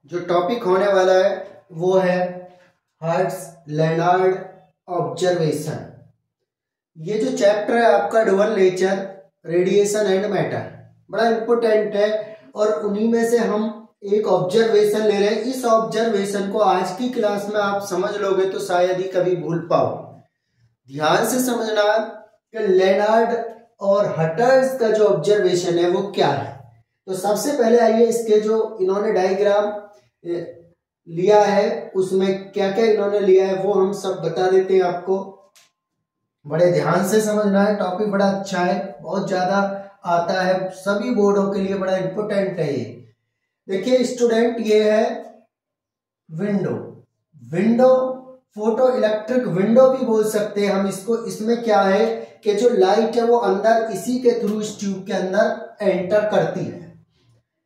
जो टॉपिक होने वाला है वो है हर्ट्ज लेनार्ड ऑब्जर्वेशन। ये जो चैप्टर है आपका dual nature, radiation and matter, बड़ा इंपॉर्टेंट है और उन्हीं में से हम एक ऑब्जर्वेशन ले रहे हैं। इस ऑब्जर्वेशन को आज की क्लास में आप समझ लोगे तो शायद ही कभी भूल पाओ। ध्यान से समझना कि लेनार्ड और हटर्स का जो ऑब्जर्वेशन है वो क्या है। तो सबसे पहले आइए इसके जो इन्होंने डायग्राम लिया है उसमें क्या क्या इन्होंने लिया है वो हम सब बता देते हैं आपको। बड़े ध्यान से समझना है, टॉपिक बड़ा अच्छा है, बहुत ज्यादा आता है, सभी बोर्डों के लिए बड़ा इंपॉर्टेंट है ये। देखिए स्टूडेंट, ये है विंडो फोटो इलेक्ट्रिक विंडो भी बोल सकते हैं हम इसको। इसमें क्या है कि जो लाइट है वो अंदर इसी के थ्रू इस ट्यूब के अंदर एंटर करती है।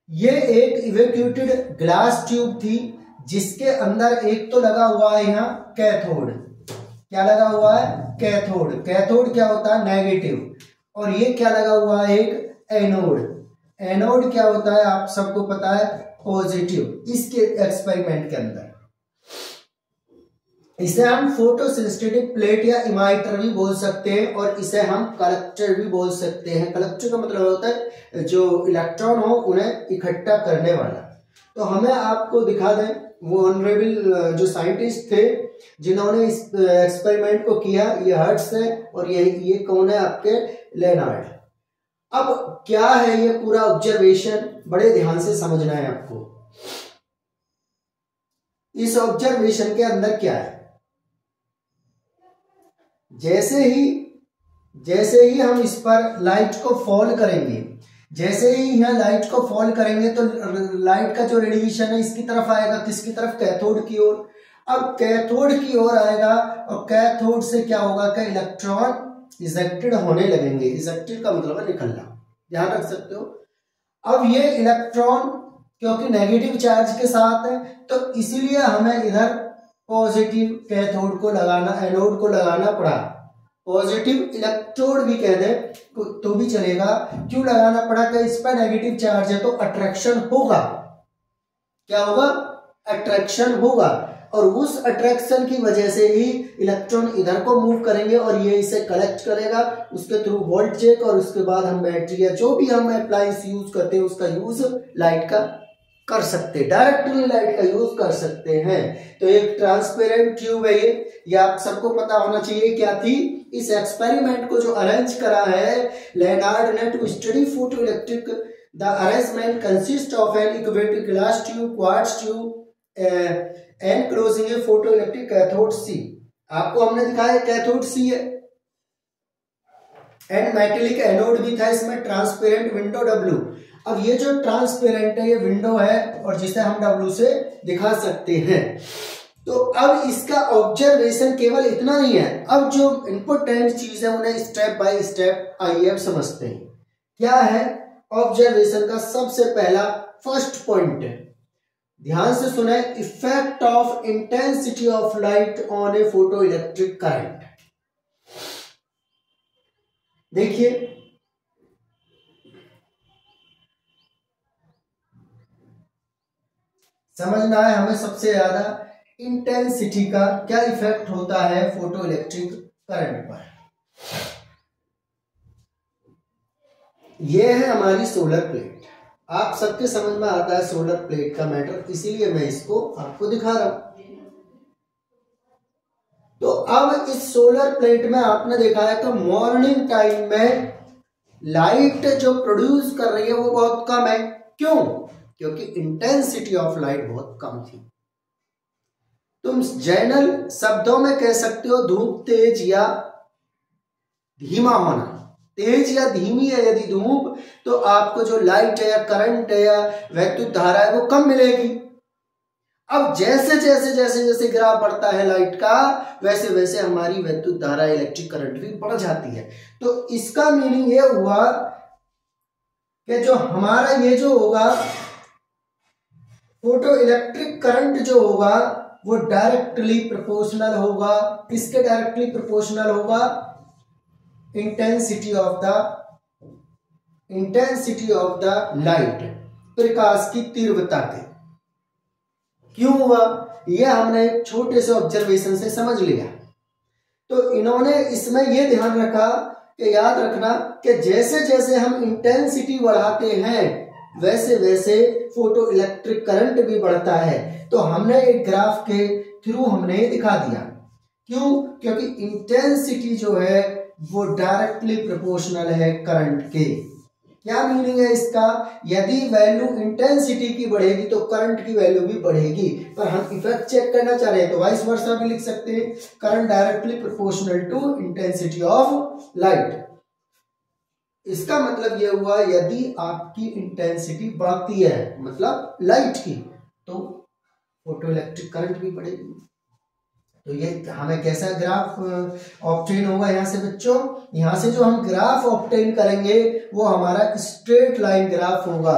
ये एक इवेक्यूटेड ग्लास ट्यूब थी जिसके अंदर एक तो लगा हुआ है यहाँ कैथोड। क्या लगा हुआ है? कैथोड। कैथोड क्या होता है? नेगेटिव। और ये क्या लगा हुआ है? एक एनोड। एनोड क्या होता है आप सबको पता है? पॉजिटिव। इसके एक्सपेरिमेंट के अंदर इसे हम फोटो सेंसिटिव प्लेट या इमाइटर भी बोल सकते हैं और इसे हम कलेक्टर भी बोल सकते हैं। कलेक्टर का मतलब होता है जो इलेक्ट्रॉन हो उन्हें इकट्ठा करने वाला। तो हमें आपको दिखा दें वो ऑनरेबल जो साइंटिस्ट थे जिन्होंने इस एक्सपेरिमेंट को किया, ये हर्ट्ज है और ये कौन है? आपके लेनार्ड। अब क्या है ये पूरा ऑब्जर्वेशन, बड़े ध्यान से समझना है आपको। इस ऑब्जर्वेशन के अंदर क्या है? जैसे ही हम इस पर लाइट को फॉल करेंगे, जैसे ही यहाँ लाइट को फॉल करेंगे तो लाइट का जो रेडिएशन है इसकी तरफ आएगा। किसकी तरफ? कैथोड की ओर। अब कैथोड की ओर आएगा और कैथोड से क्या होगा कि इलेक्ट्रॉन इजेक्टेड होने लगेंगे। इजेक्टेड का मतलब है निकलना, ध्यान रख सकते हो। अब ये इलेक्ट्रॉन क्योंकि नेगेटिव चार्ज के साथ है तो इसीलिए हमें इधर पॉजिटिव कैथोड को लगाना, एनोड को लगाना पड़ा। पॉजिटिव इलेक्ट्रोड भी कह दे तो भी चलेगा। क्यों लगाना पड़ा? कि इस पर नेगेटिव चार्ज है तो अट्रैक्शन होगा। क्या होगा? अट्रैक्शन होगा और उस अट्रैक्शन की वजह से ही इलेक्ट्रॉन इधर को मूव करेंगे और ये इसे कलेक्ट करेगा उसके थ्रू वोल्ट चेक, और उसके बाद हम बैटरी या जो भी हम अप्लायंस यूज करते हैं उसका यूज लाइट का कर सकते हैं, डायरेक्टली लाइट का यूज कर सकते हैं। तो एक ट्रांसपेरेंट ट्यूब है ये आप सबको पता होना चाहिए क्या थी। इस एक्सपेरिमेंट को जो अरेंज करा है लेनार्ड ने to study photoelectric, the arrangement consist of an evacuated glass tube, quartz tube enclosing a photoelectric cathode C. आपको हमने दिखाया कैथोड सी है एंड मेटेलिक एनोड भी था इसमें, ट्रांसपेरेंट विंडो डब्ल्यू। अब ये जो ट्रांसपेरेंट है ये विंडो है और जिसे हम डब्ल्यू से दिखा सकते हैं। तो अब इसका ऑब्जर्वेशन केवल इतना नहीं है, अब जो इंपॉर्टेंट चीज है उन्हें स्टेप बाय स्टेप आइए अब समझते हैं। क्या है ऑब्जर्वेशन का सबसे पहला फर्स्ट पॉइंट? ध्यान से सुने, effect of intensity of light on A photo electric current. देखिए समझना है हमें सबसे ज्यादा इंटेंसिटी का क्या इफेक्ट होता है फोटो इलेक्ट्रिक करंट पर। यह है हमारी सोलर प्लेट। आप सबके समझ में आता है सोलर प्लेट का मैटर, इसीलिए मैं इसको आपको दिखा रहा हूं। तो अब इस सोलर प्लेट में आपने देखा है कि मॉर्निंग टाइम में लाइट जो प्रोड्यूस कर रही है वो बहुत कम है। क्यों? क्योंकि इंटेंसिटी ऑफ लाइट बहुत कम थी। तुम जनरल शब्दों में कह सकते हो धूप तेज या धीमा होना। तेज या धीमी है यदि धूप तो आपको जो लाइट है या करंट है या वैद्युत धारा है वो कम मिलेगी। अब जैसे जैसे ग्राफ बढ़ता है लाइट का वैसे वैसे हमारी वैद्युत धारा इलेक्ट्रिक करंट भी बढ़ जाती है। तो इसका मीनिंग ये हुआ कि जो हमारा ये जो होगा फोटो इलेक्ट्रिक करंट जो होगा वो डायरेक्टली प्रोपोर्शनल होगा। किसके डायरेक्टली प्रोपोर्शनल होगा? इंटेंसिटी ऑफ द लाइट, प्रकाश की तीव्रता के। क्यों हुआ ये हमने एक छोटे से ऑब्जर्वेशन से समझ लिया। तो इन्होंने इसमें ये ध्यान रखा कि याद रखना कि जैसे जैसे हम इंटेंसिटी बढ़ाते हैं वैसे वैसे फोटो इलेक्ट्रिक करंट भी बढ़ता है। तो हमने एक ग्राफ के थ्रू हमने दिखा दिया। क्यों? क्योंकि इंटेंसिटी जो है वो डायरेक्टली प्रोपोर्शनल है करंट के। क्या मीनिंग है इसका? यदि वैल्यू इंटेंसिटी की बढ़ेगी तो करंट की वैल्यू भी बढ़ेगी। पर हम इफेक्ट चेक करना चाह रहे हैं तो वाइस वर्सा भी लिख सकते हैं, current directly proportional to intensity of light. इसका मतलब यह हुआ यदि आपकी इंटेंसिटी बढ़ती है मतलब लाइट की तो फोटो इलेक्ट्रिक करंट भी बढ़ेगी। तो ये हमें कैसा ग्राफ ऑब्टेन होगा यहाँ से बच्चों? यहाँ से जो हम ग्राफ ऑब्टेन करेंगे वो हमारा स्ट्रेट लाइन ग्राफ होगा।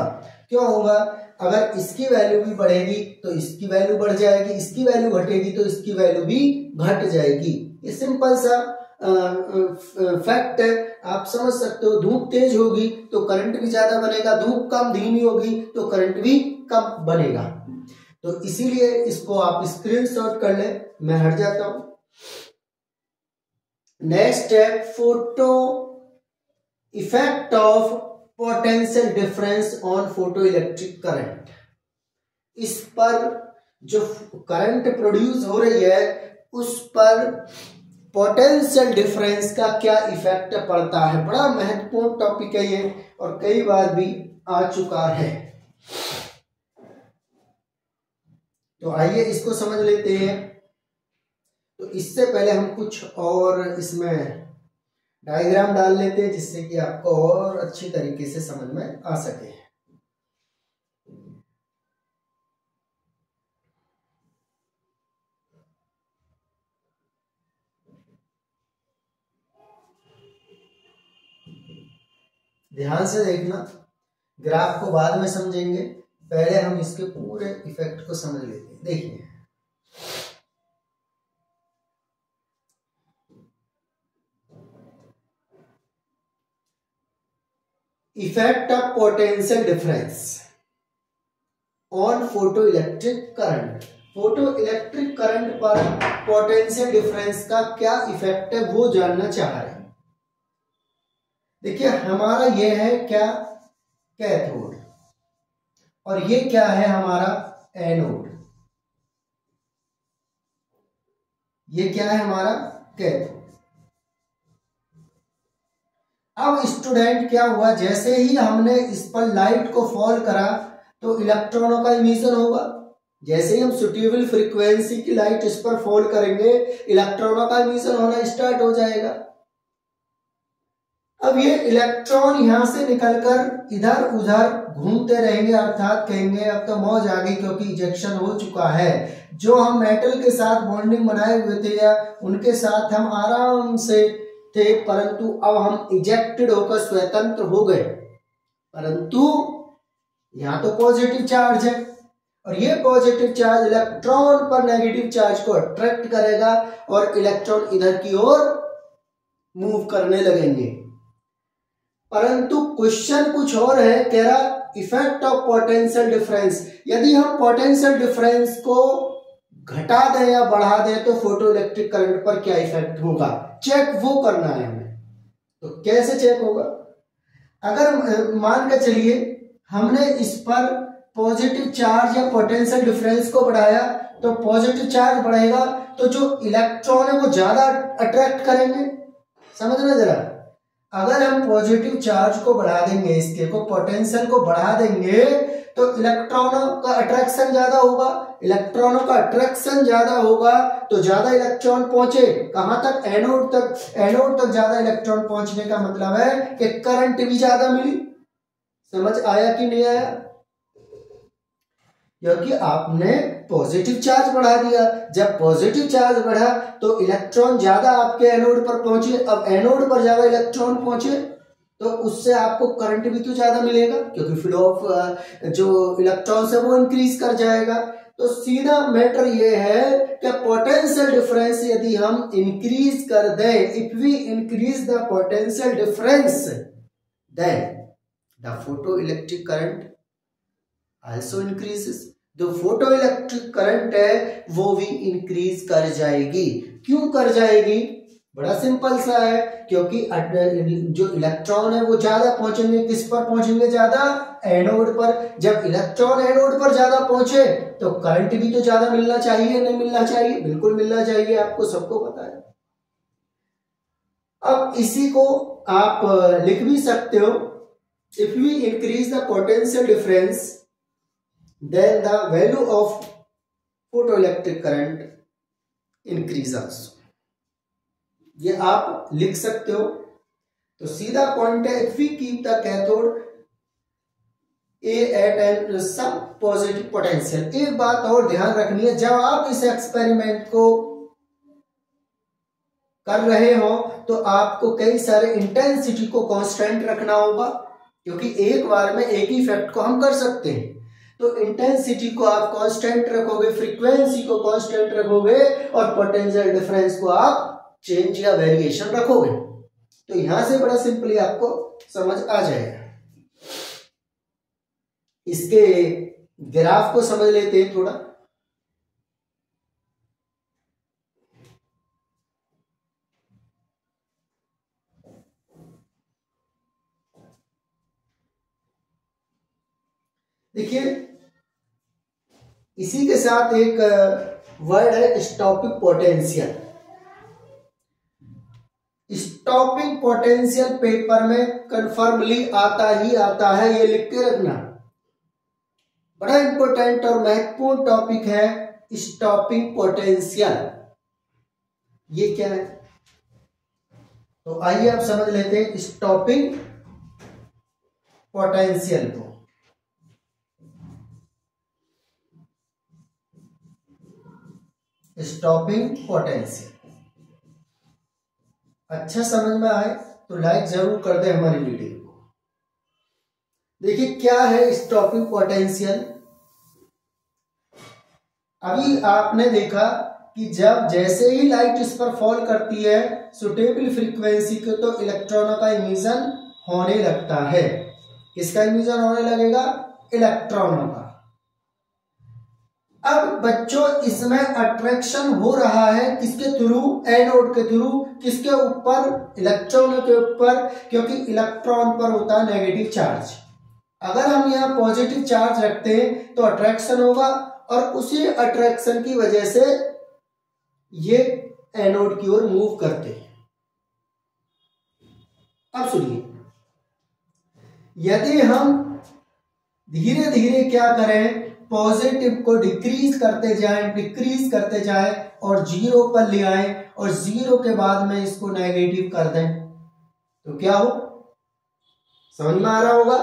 क्यों होगा? अगर इसकी वैल्यू भी बढ़ेगी तो इसकी वैल्यू बढ़ जाएगी, इसकी वैल्यू घटेगी तो इसकी वैल्यू भी घट जाएगी। ये सिंपल सा फैक्ट है, आप समझ सकते हो। धूप तेज होगी तो करंट भी ज्यादा बनेगा, धूप कम धीमी होगी तो करंट भी कम बनेगा। तो इसीलिए इसको आप स्क्रीनशॉट कर ले। मैं हट जाता हूं। नेक्स्ट है photo effect of potential difference on photo electric current. इस पर जो करंट प्रोड्यूस हो रही है उस पर पोटेंशियल डिफरेंस का क्या इफेक्ट पड़ता है। बड़ा महत्वपूर्ण टॉपिक है ये और कई बार भी आ चुका है। तो आइए इसको समझ लेते हैं। तो इससे पहले हम कुछ और इसमें डायग्राम डाल लेते हैं जिससे कि आपको और अच्छी तरीके से समझ में आ सके। ध्यान से देखना, ग्राफ को बाद में समझेंगे, पहले हम इसके पूरे इफेक्ट को समझ लेते हैं। देखिए effect of potential difference on photo electric current. Photo electric current पर पोटेंशियल डिफरेंस का क्या इफेक्ट है वो जानना चाह रहे हैं। देखिए हमारा ये है क्या? कैथोड। और ये क्या है? हमारा एनोड। ये क्या है? हमारा कैथोड। अब स्टूडेंट क्या हुआ, जैसे ही हमने इस पर लाइट को फॉल करा तो इलेक्ट्रॉनों का इमिशन होगा। जैसे ही हम सुटेबल फ्रीक्वेंसी की लाइट इस पर फॉल करेंगे इलेक्ट्रॉनों का इमिशन होना स्टार्ट हो जाएगा। अब ये इलेक्ट्रॉन यहां से निकलकर इधर उधर घूमते रहेंगे, अर्थात कहेंगे अब तो मौज आ गई क्योंकि इजेक्शन हो चुका है। जो हम मेटल के साथ बॉन्डिंग बनाए हुए थे या उनके साथ हम आराम से थे, परंतु अब हम इजेक्टेड होकर स्वतंत्र हो गए। परंतु यहां तो पॉजिटिव चार्ज है और ये पॉजिटिव चार्ज इलेक्ट्रॉन पर नेगेटिव चार्ज को अट्रैक्ट करेगा और इलेक्ट्रॉन इधर की ओर मूव करने लगेंगे। परंतु क्वेश्चन कुछ और है, कह रहा इफेक्ट ऑफ पोटेंशियल डिफरेंस। यदि हम पोटेंशियल डिफरेंस को घटा दें या बढ़ा दें तो फोटो इलेक्ट्रिक करंट पर क्या इफेक्ट होगा, चेक वो करना है हमें। तो कैसे चेक होगा? अगर मान कर चलिए हमने इस पर पॉजिटिव चार्ज या पोटेंशियल डिफरेंस को बढ़ाया तो पॉजिटिव चार्ज बढ़ेगा तो जो इलेक्ट्रॉन है वो ज्यादा अट्रैक्ट करेंगे। समझना जरा, अगर हम पॉजिटिव चार्ज को बढ़ा देंगे, इसके को पोटेंशियल को बढ़ा देंगे तो इलेक्ट्रॉनों का अट्रैक्शन ज्यादा होगा। इलेक्ट्रॉनों का अट्रैक्शन ज्यादा होगा तो ज्यादा इलेक्ट्रॉन पहुंचे कहां तक? एनोड तक। एनोड तक ज्यादा इलेक्ट्रॉन पहुंचने का मतलब है कि करंट भी ज्यादा मिली। समझ आया कि नहीं आया? क्योंकि आपने पॉजिटिव चार्ज बढ़ा दिया। जब पॉजिटिव चार्ज बढ़ा तो इलेक्ट्रॉन ज्यादा आपके एनोड पर पहुंचे। अब एनोड पर ज्यादा इलेक्ट्रॉन पहुंचे तो उससे आपको करंट भी तो ज्यादा मिलेगा क्योंकि फ्लो ऑफ जो इलेक्ट्रॉन्स है वो इंक्रीज कर जाएगा। तो सीधा मैटर ये है कि पोटेंशियल डिफरेंस यदि हम इंक्रीज कर दें, if we increase the potential difference then the photo electric current also increases। जो फोटो इलेक्ट्रिक करंट है वो भी इंक्रीज कर जाएगी। क्यों कर जाएगी? बड़ा सिंपल सा है, क्योंकि जो इलेक्ट्रॉन है वो ज्यादा पहुंचेंगे, किस पर पहुंचेंगे? ज्यादा एनोड पर। जब इलेक्ट्रॉन एनोड पर ज्यादा पहुंचे तो करंट भी तो ज्यादा मिलना चाहिए, नहीं मिलना चाहिए? बिल्कुल मिलना चाहिए, आपको सबको पता है। अब इसी को आप लिख भी सकते हो, if we increase the potential difference then the value of photoelectric current increase also। ये आप लिख सकते हो। तो सीधा पॉइंट है, if we keep the cathode A at an some positive potential। एक बात और ध्यान रखनी है, जब आप इस एक्सपेरिमेंट को कर रहे हो तो आपको कई सारे इंटेंसिटी को कांस्टेंट रखना होगा, क्योंकि एक बार में एक ही इफेक्ट को हम कर सकते हैं। तो इंटेंसिटी को आप कांस्टेंट रखोगे, फ्रीक्वेंसी को कांस्टेंट रखोगे और पोटेंशियल डिफरेंस को आप चेंज या वेरिएशन रखोगे। तो यहां से बड़ा सिंपली आपको समझ आ जाएगा। इसके ग्राफ को समझ लेते हैं थोड़ा। देखिए, इसी के साथ एक वर्ड है stopping potential. Stopping potential paper में कन्फर्मली आता ही आता है, ये लिख के रखना। बड़ा इंपॉर्टेंट और महत्वपूर्ण टॉपिक है स्टॉपिंग पोटेंशियल। ये क्या है? तो आइए आप समझ लेते हैं स्टॉपिंग पोटेंशियल को। स्टॉपिंग पोटेंशियल अच्छा समझ में आए तो लाइक जरूर कर दे हमारी वीडियो को। देखिए क्या है स्टॉपिंग पोटेंशियल। अभी आपने देखा कि जब जैसे ही लाइट इस पर फॉल करती है सुटेबल फ्रीक्वेंसी के, तो इलेक्ट्रॉनों का इमिशन होने लगता है। किसका इमिशन होने लगेगा? इलेक्ट्रॉनों का। अब बच्चों इसमें अट्रैक्शन हो रहा है किसके थ्रू? एनोड के थ्रू। किसके ऊपर? इलेक्ट्रॉन के ऊपर, क्योंकि इलेक्ट्रॉन पर होता है नेगेटिव चार्ज। अगर हम यहाँ पॉजिटिव चार्ज रखते हैं तो अट्रैक्शन होगा, और उसी अट्रैक्शन की वजह से ये एनोड की ओर मूव करते हैं। अब सुनिए, यदि हम धीरे धीरे क्या करें, पॉजिटिव को डिक्रीज करते जाएं और जीरो पर ले आए, और जीरो के बाद में इसको नेगेटिव कर दें, तो क्या हो? समझ में आ रहा होगा?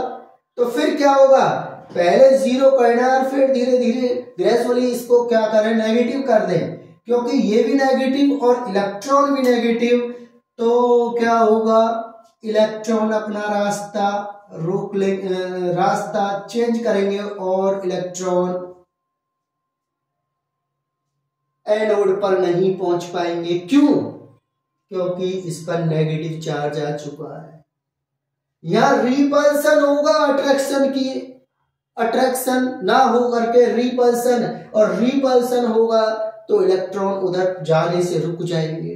तो फिर क्या होगा? पहले जीरो करना है और फिर धीरे धीरे ग्रेजुअली इसको क्या करें? नेगेटिव कर दें, क्योंकि ये भी नेगेटिव और इलेक्ट्रॉन भी नेगेटिव। तो क्या होगा? इलेक्ट्रॉन अपना रास्ता रोक ले, रास्ता चेंज करेंगे और इलेक्ट्रॉन एनोड पर नहीं पहुंच पाएंगे। क्यों? क्योंकि इस पर नेगेटिव चार्ज आ चुका है। यहां रिपल्सन होगा अट्रैक्शन की, अट्रैक्शन ना हो करके रिपल्सन, और रिपल्सन होगा तो इलेक्ट्रॉन उधर जाने से रुक जाएंगे।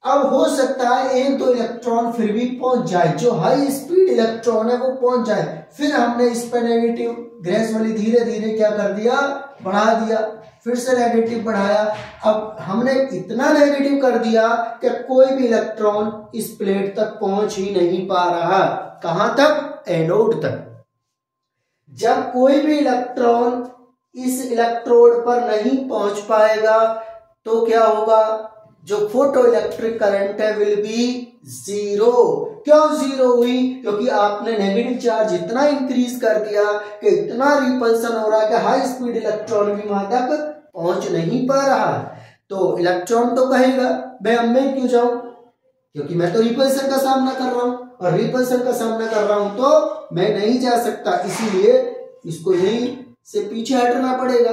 अब हो सकता है एक दो इलेक्ट्रॉन फिर भी पहुंच जाए, जो हाई स्पीड इलेक्ट्रॉन है वो पहुंच जाए। फिर हमने इस पर नेगेटिव ग्रेजुअली धीरे धीरे क्या कर दिया? बढ़ा दिया। फिर से नेगेटिव बढ़ाया। अब हमने इतना नेगेटिव कर दिया कि कोई भी इलेक्ट्रॉन इस प्लेट तक पहुंच ही नहीं पा रहा। कहां तक? एनोड तक। जब कोई भी इलेक्ट्रॉन इस इलेक्ट्रोड पर नहीं पहुंच पाएगा तो क्या होगा? जो फोटो इलेक्ट्रिक करंट है विल बी जीरो। क्यों जीरो हुई? क्योंकि आपने नेगेटिव चार्ज इतना इंक्रीज कर दिया कि इतना रिपल्सन हो रहा है कि हाई स्पीड इलेक्ट्रॉन भी वहां तक पहुंच नहीं पा रहा। तो इलेक्ट्रॉन तो कहेगा भाई अब मैं क्यों जाऊं, क्योंकि मैं तो रिपल्सन का सामना कर रहा हूं, और रिपल्सन का सामना कर रहा हूं तो मैं नहीं जा सकता, इसीलिए इसको यहीं से पीछे हटना पड़ेगा।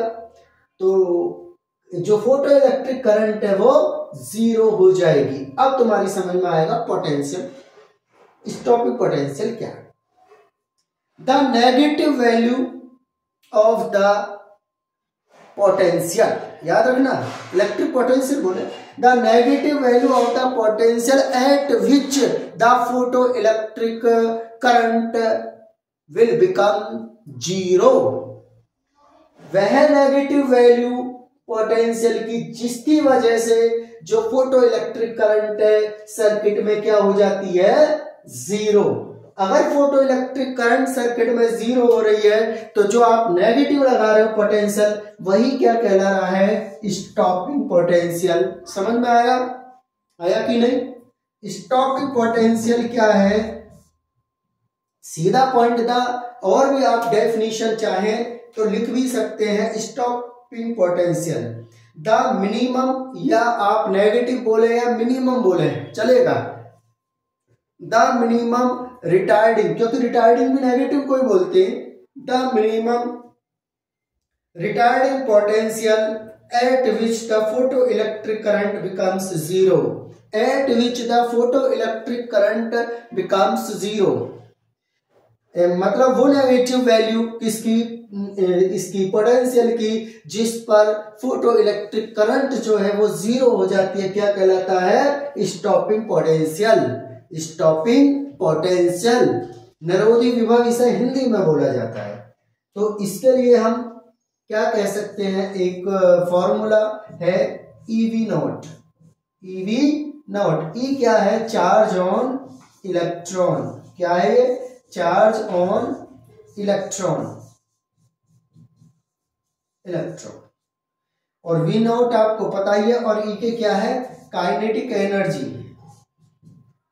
तो जो फोटो इलेक्ट्रिक करंट है वो जीरो हो जाएगी। अब तुम्हारी समझ में आएगा पोटेंशियल, स्टॉपिंग पोटेंशियल क्या है। The negative value of the potential, याद रखना इलेक्ट्रिक पोटेंशियल बोले, the negative value of the potential at which the photo electric current will become zero. वह नेगेटिव वैल्यू पोटेंशियल की जिसकी वजह से जो फोटो इलेक्ट्रिक करंट है सर्किट में क्या हो जाती है, जीरो। अगर फोटो इलेक्ट्रिक करंट सर्किट में जीरो हो रही है तो जो आप नेगेटिव लगा रहे हो पोटेंशियल वही क्या कहला रहा है, स्टॉपिंग पोटेंशियल। समझ में आया कि नहीं? स्टॉपिंग पोटेंशियल क्या है, सीधा पॉइंट दा, और भी आप डेफिनेशन चाहें तो लिख भी सकते हैं। स्टॉपिंग पोटेंशियल द मिनिमम, या आप नेगेटिव बोले या मिनिमम बोले चलेगा, द मिनिमम रिटार्डिंग, क्योंकि रिटार्डिंग भी नेगेटिव कोई बोलते हैं, the minimum retarding potential at which the photo electric current becomes zero, eight which the photo electric current becomes zero. मतलब वो नेगेटिव वैल्यू किसकी, इसकी पोटेंशियल की, जिस पर फोटो इलेक्ट्रिक करंट जो है वो जीरो हो जाती है, क्या कहलाता है, स्टॉपिंग पोटेंशियल। स्टॉपिंग पोटेंशियल निरोधी विभव इसे हिंदी में बोला जाता है। तो इसके लिए हम क्या कह सकते हैं, एक फॉर्मूला है ईवी नॉट। ईवी नॉट, ई क्या है, चार्ज ऑन इलेक्ट्रॉन, क्या है ये, चार्ज ऑन इलेक्ट्रॉन, और वी नॉट आपको पता ही है, और ई के क्या है, काइनेटिक एनर्जी,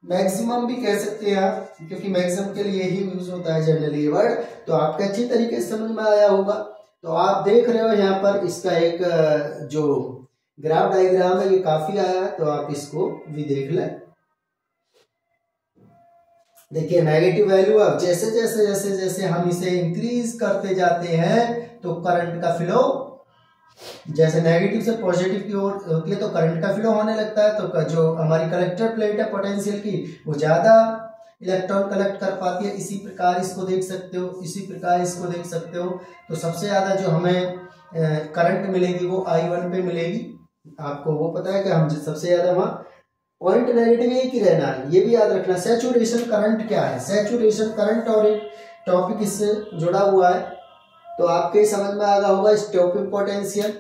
मैक्सिमम भी कह सकते हैं आप, क्योंकि मैक्सिमम के लिए ही यूज होता है जनरली वर्ड। तो आपको अच्छी तरीके से समझ में आया होगा। तो आप देख रहे हो यहाँ पर इसका एक जो ग्राफ डायग्राम है ये काफी आया है, तो आप इसको भी देख लें। देखिए नेगेटिव वैल्यू अब जैसे जैसे जैसे जैसे हम इसे इंक्रीज करते जाते हैं तो करंट का फ्लो, जैसे नेगेटिव से पॉजिटिव की ओर होती है तो करंट का फ्लो होने लगता है। तो जो हमारी कलेक्टर प्लेट है पोटेंशियल की वो ज्यादा इलेक्ट्रॉन कलेक्ट कर पाती है। इसी प्रकार इसको देख सकते हो, इसी प्रकार इसको देख सकते हो। तो सबसे ज्यादा जो हमें करंट मिलेगी वो I1 पे मिलेगी। आपको वो पता है कि हम सबसे ज्यादा वहाँ पॉइंट नेगेटिव एक ही रहना है, ये भी याद रखना। सैचुरेशन करंट क्या है, सैचुरेशन करंट और एक टॉपिक इससे जुड़ा हुआ है, तो आपके समझ में आ गया होगा स्टॉपिंग पोटेंशियल।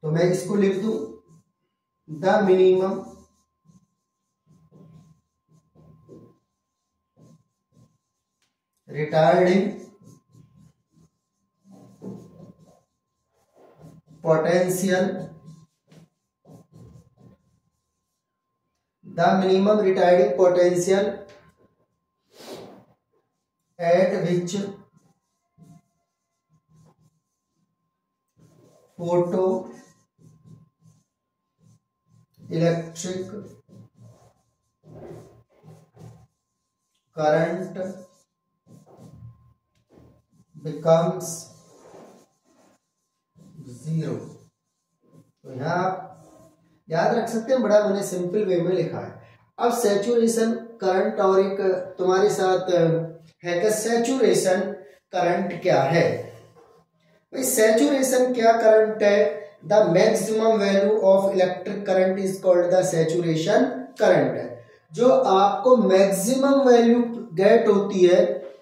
तो मैं इसको लिख दूं, the minimum retarding potential, the minimum retarding potential at which photo electric current becomes zero। तो यहाँ आप याद रख सकते हैं, बड़ा मैंने सिंपल वे में लिखा है। अब सैचुरेशन करंट और एक तुम्हारे साथ है कि सैचुरेशन करंट क्या है। भाई सैचुरेशन क्या करंट है, the maximum value of electric current is called the saturation current. जो आपको मैक्सिमम वैल्यू गेट होती है,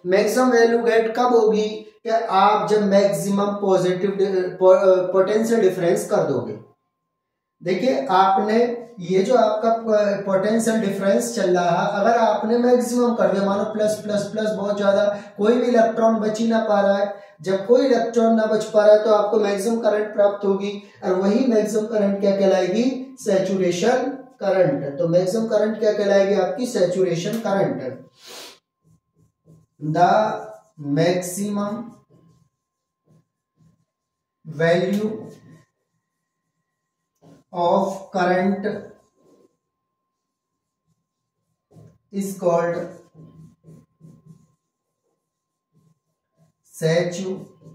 मैक्सिमम वैल्यू गेट कब होगी, कि आप जब मैक्सिमम पॉजिटिव पोटेंशियल डिफरेंस कर दोगे। देखिए आपने ये जो आपका पोटेंशियल डिफरेंस चल रहा है, अगर आपने मैक्सिमम कर दिया, मानो प्लस प्लस प्लस बहुत ज्यादा, कोई भी इलेक्ट्रॉन बच ही ना पा रहा है, जब कोई इलेक्ट्रॉन ना बच पा रहा है तो आपको मैक्सिमम करंट प्राप्त होगी, और वही मैक्सिमम करंट क्या कहलाएगी, सैचुरेशन करंट। तो मैक्सिमम करंट क्या कहलाएगी, आपकी saturation current. The maximum value of current is called saturation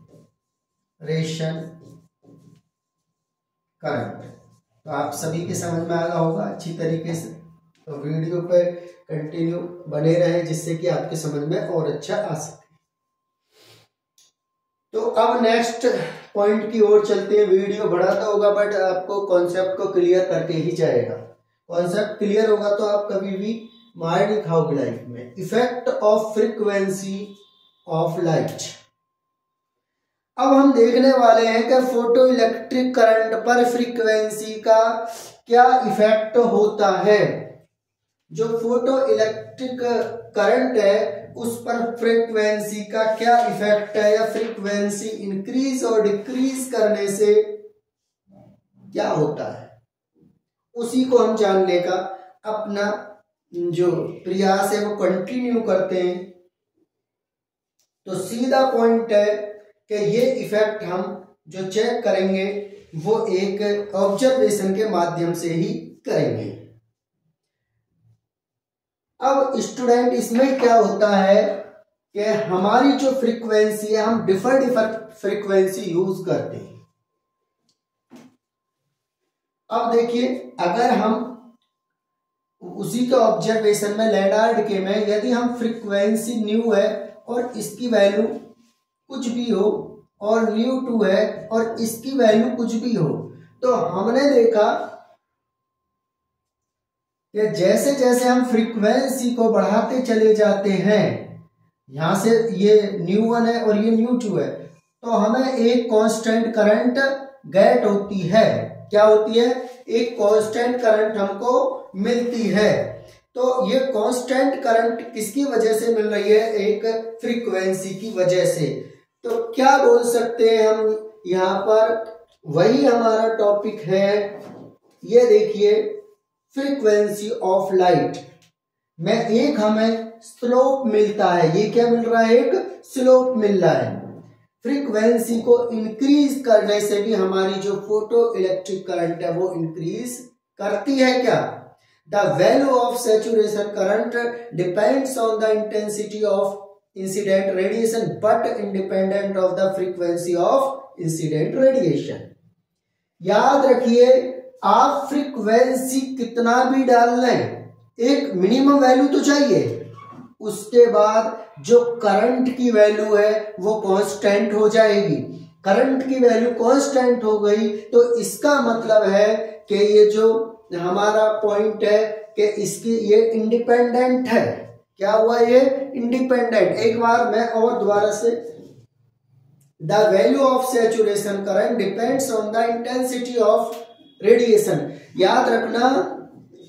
current। तो आप सभी के समझ में आ गया होगा अच्छी तरीके से। तो वीडियो पर कंटिन्यू बने रहे जिससे कि आपके समझ में और अच्छा आ सके। तो अब नेक्स्ट पॉइंट की ओर चलते हैं। वीडियो बड़ा तो होगा बट आपको कॉन्सेप्ट को क्लियर करके ही जाएगा। कॉन्सेप्ट क्लियर होगा तो आप कभी भी मार नहीं खाओगे लाइफ में। Effect of frequency of light. अब हम देखने वाले हैं कि फोटो इलेक्ट्रिक करंट पर फ्रीक्वेंसी का क्या इफेक्ट होता है। जो फोटो इलेक्ट्रिक करंट है उस पर फ्रीक्वेंसी का क्या इफेक्ट है, या फ्रीक्वेंसी इंक्रीज और डिक्रीज करने से क्या होता है, उसी को हम जानने का अपना जो प्रयास है वो कंटिन्यू करते हैं। तो सीधा पॉइंट है कि ये इफेक्ट हम जो चेक करेंगे वो एक ऑब्जर्वेशन के माध्यम से ही करेंगे। अब स्टूडेंट इसमें क्या होता है कि हमारी जो फ्रीक्वेंसी है हम डिफरेंट फ्रीक्वेंसी यूज करते हैं। अब देखिए अगर हम उसी के ऑब्जर्वेशन में लेनार्ड के में यदि हम फ्रीक्वेंसी न्यू है और इसकी वैल्यू कुछ भी हो और न्यू 2 है और इसकी वैल्यू कुछ भी हो, तो हमने देखा कि जैसे जैसे हम फ्रीक्वेंसी को बढ़ाते चले जाते हैं, यहां से ये न्यू 1 है और ये न्यू 2 है, तो हमें एक कांस्टेंट करंट गेट होती है। क्या होती है? एक कांस्टेंट करंट हमको मिलती है। तो ये कांस्टेंट करंट किसकी वजह से मिल रही है? एक फ्रीक्वेंसी की वजह से। तो क्या बोल सकते हैं हम यहाँ पर? वही हमारा टॉपिक है। ये देखिए फ्रीक्वेंसी ऑफ लाइट में एक हमें स्लोप मिलता है। ये क्या मिल रहा है? एक स्लोप मिल रहा है। फ्रीक्वेंसी को इंक्रीज करने से भी हमारी जो फोटो इलेक्ट्रिक करंट है वो इंक्रीज करती है। क्या? The value of saturation current depends on the intensity of incident radiation but independent of the frequency of incident radiation. याद रखिए आप फ्रीक्वेंसी कितना भी डाल लें, एक मिनिमम वैल्यू तो चाहिए। उसके बाद जो करंट की वैल्यू है वो कांस्टेंट हो जाएगी। करंट की वैल्यू कांस्टेंट हो गई तो इसका मतलब है कि ये जो हमारा पॉइंट है कि इसकी ये इंडिपेंडेंट है। क्या हुआ? ये इंडिपेंडेंट। एक बार मैं और दोबारा से, the value of saturation current depends on the intensity of radiation. याद रखना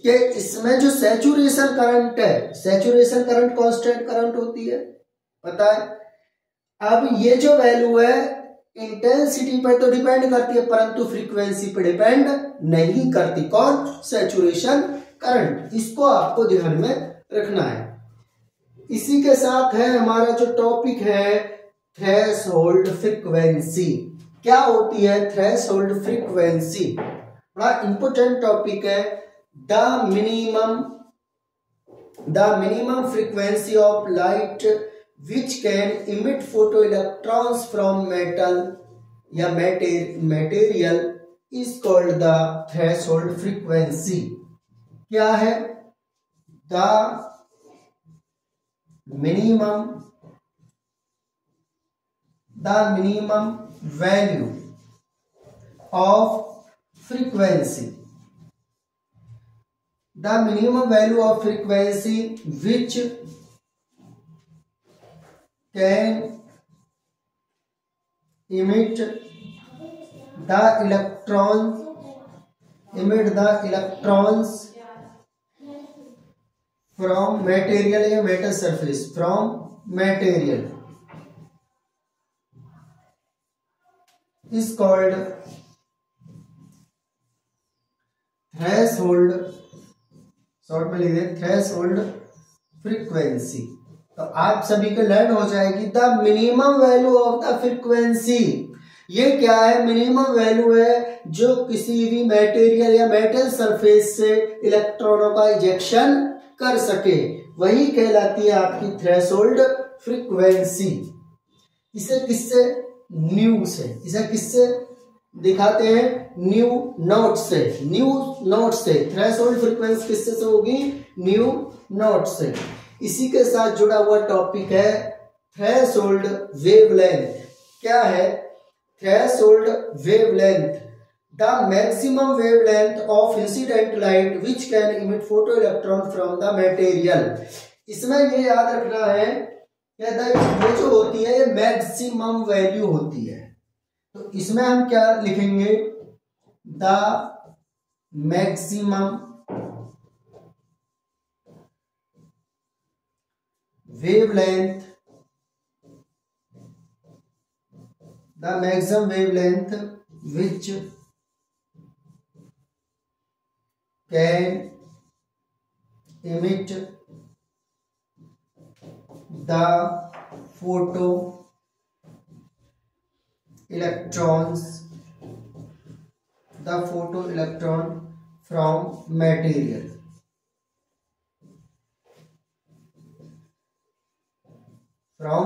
कि इसमें जो सैचुरेशन करंट है, सैचुरेशन करंट कांस्टेंट करंट होती है, पता है। अब ये जो वैल्यू है इंटेंसिटी पर तो डिपेंड करती है परंतु फ्रीक्वेंसी पर डिपेंड नहीं करती। कौन? Saturation current. इसको आपको ध्यान में रखना है। इसी के साथ है हमारा जो टॉपिक है थ्रेशोल्ड फ्रीक्वेंसी। क्या होती है थ्रेशोल्ड फ्रीक्वेंसी? बड़ा इंपॉर्टेंट टॉपिक है। The minimum frequency of light which can emit photoelectrons from metal या material is called the threshold frequency। क्या है? the minimum value of frequency, the minimum value of frequency which can emit the electrons from material या metal surface, from material is called threshold, short में लिख दे threshold frequency. तो आप सभी को learn हो जाएगी the minimum value of the frequency. ये क्या है? मिनिमम वैल्यू है जो किसी भी मटेरियल या मेटल सरफेस से इलेक्ट्रॉनों का इजेक्शन कर सके, वही कहलाती है आपकी थ्रेशोल्ड फ्रीक्वेंसी। इसे किससे? न्यू से। इसे किससे दिखाते हैं? न्यू नॉट से। न्यू नॉट से थ्रेशोल्ड फ्रीक्वेंसी किससे से होगी? न्यू नॉट से। इसी के साथ जुड़ा हुआ टॉपिक है थ्रेशोल्ड वेवलेंथ। क्या है? Threshold wavelength, the maximum wavelength of incident light which can emit photo electron from the material. इसमें ये याद रखना है कि ये जो होती है ये मैक्सिमम वैल्यू होती है, तो इसमें हम क्या लिखेंगे? The maximum wavelength, the maximum wavelength which can emit the photo electrons, the photo electron from material. From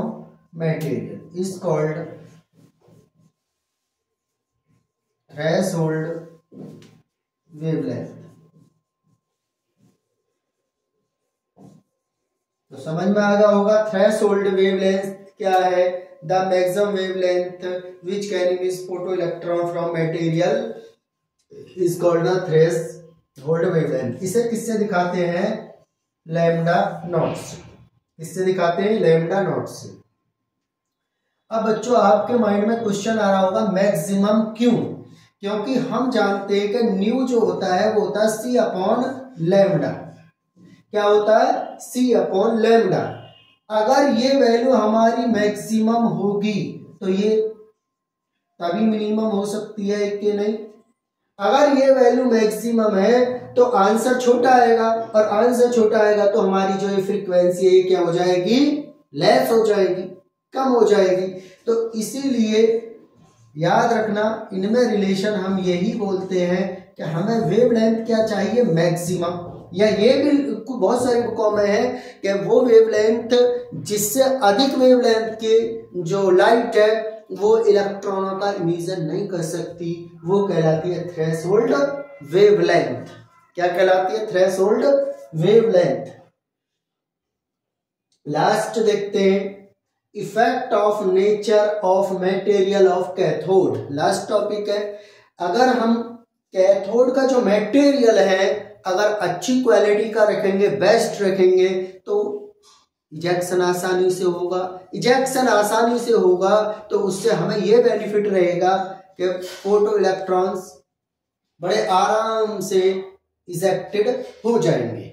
material is called threshold wavelength. तो समझ में आ गया होगा थ्रेशोल्ड वेवलेंथ क्या है? The maximum wavelength which can emit photo electron from material is called the threshold wavelength. इसे किससे दिखाते हैं? लैम्डा नॉट से। इससे दिखाते हैं लैम्डा नॉट से। अब बच्चों आपके माइंड में क्वेश्चन आ रहा होगा मैक्सिमम क्यों? क्योंकि हम जानते हैं कि न्यू जो होता है वो होता है सी अपॉन लैम्डा। क्या होता है? सी अपॉन लैम्डा। अगर ये वैल्यू हमारी मैक्सिमम होगी तो ये तभी मिनिमम हो सकती है कि नहीं? अगर ये वैल्यू मैक्सिमम है तो आंसर छोटा आएगा, और आंसर छोटा आएगा तो हमारी जो ये फ्रीक्वेंसी है क्या हो जाएगी? लेस हो जाएगी, कम हो जाएगी। तो इसीलिए याद रखना इनमें रिलेशन हम यही बोलते हैं कि हमें वेवलेंथ क्या चाहिए? मैक्सिमम। या ये भी बहुत सारी बुकों में है कि वो वेवलेंथ जिससे अधिक वेवलेंथ के जो लाइट है वो इलेक्ट्रॉनों का इमिशन नहीं कर सकती, वो कहलाती है थ्रेशोल्ड वेवलेंथ। क्या कहलाती है? Threshold wavelength. लास्ट देखते हैं effect of nature of material of cathode. Last topic है, अगर हम कैथोड का जो मटेरियल है अगर अच्छी क्वालिटी का रखेंगे, बेस्ट रखेंगे, तो इजेक्शन आसानी से होगा। इजेक्शन आसानी से होगा तो उससे हमें यह बेनिफिट रहेगा कि फोटो इलेक्ट्रॉन्स बड़े आराम से इजेक्टेड हो जाएंगे।